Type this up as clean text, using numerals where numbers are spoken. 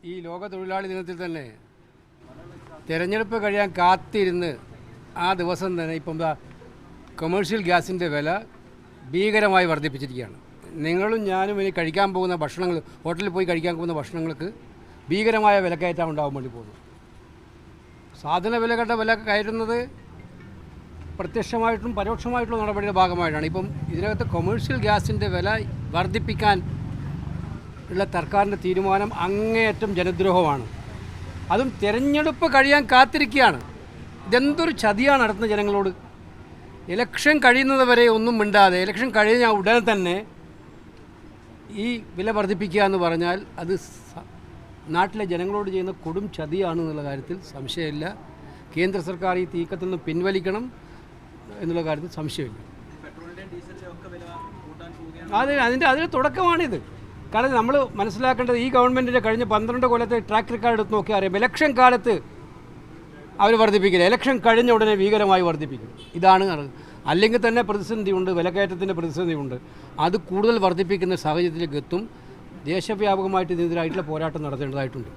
ഈ ലോക തൊഴിലാളി ദിനത്തിൽ തന്നെ തിരഞ്ഞെടുപ്പ് കഴിയാൻ കാത്തിരുന്ന് ആ ദിവസം തന്നെ ഇപ്പം കൊമേഴ്ഷ്യൽ ഗ്യാസിൻ്റെ വില ഭീകരമായി വർദ്ധിപ്പിച്ചിരിക്കുകയാണ്. നിങ്ങളും ഞാനും ഇനി കഴിക്കാൻ പോകുന്ന ഭക്ഷണങ്ങൾ, ഹോട്ടലിൽ പോയി കഴിക്കാൻ പോകുന്ന ഭക്ഷണങ്ങൾക്ക് ഭീകരമായ വിലക്കയറ്റം ഉണ്ടാകാൻ വേണ്ടി പോകുന്നു. സാധന വില കയറ്റുന്നത് പ്രത്യക്ഷമായിട്ടും പരോക്ഷമായിട്ടുള്ള നടപടിയുടെ ഭാഗമായിട്ടാണ്. ഇപ്പം ഇതിനകത്ത് കൊമേഴ്ഷ്യൽ ഗ്യാസിൻ്റെ വില വർദ്ധിപ്പിക്കാൻ ഉള്ള സർക്കാരിൻ്റെ തീരുമാനം അങ്ങേയറ്റം ജനദ്രോഹമാണ്. അതും തിരഞ്ഞെടുപ്പ് കഴിയാൻ കാത്തിരിക്കുകയാണ്. ഇതെന്തൊരു ചതിയാണ് നടത്തുന്ന ജനങ്ങളോട്. ഇലക്ഷൻ കഴിയുന്നത് വരെ ഒന്നും മിണ്ടാതെ ഇലക്ഷൻ കഴിഞ്ഞ ഉടനെ തന്നെ ഈ വില വർദ്ധിപ്പിക്കുക എന്ന് പറഞ്ഞാൽ അത് നാട്ടിലെ ജനങ്ങളോട് ചെയ്യുന്ന കൊടും ചതിയാണ് എന്നുള്ള കാര്യത്തിൽ സംശയമില്ല. കേന്ദ്ര സർക്കാർ ഈ തീക്കത്തിൽ നിന്ന് പിൻവലിക്കണം എന്നുള്ള കാര്യത്തിൽ സംശയമില്ല. അതിൻ്റെ തുടക്കമാണിത്. കാരണം നമ്മൾ മനസ്സിലാക്കേണ്ടത് ഈ ഗവൺമെൻറ്റിൻ്റെ കഴിഞ്ഞ 12 കൊല്ലത്തെ ട്രാക്ക് റെക്കോർഡ് എടുത്ത് നോക്കിയാൽ അറിയാം. ഇലക്ഷൻ കാലത്ത് അവർ വർദ്ധിപ്പിക്കില്ല, ഇലക്ഷൻ കഴിഞ്ഞ ഉടനെ ഭീകരമായി വർദ്ധിപ്പിക്കും. ഇതാണ് അല്ലെങ്കിൽ തന്നെ പ്രതിസന്ധിയുണ്ട്, വിലക്കയറ്റത്തിൻ്റെ പ്രതിസന്ധിയുണ്ട്. അത് കൂടുതൽ വർദ്ധിപ്പിക്കുന്ന സാഹചര്യത്തിലേക്ക് എത്തും. ദേശവ്യാപകമായിട്ട് ഇതിനെതിരായിട്ടുള്ള പോരാട്ടം നടത്തേണ്ടതായിട്ടുണ്ട്.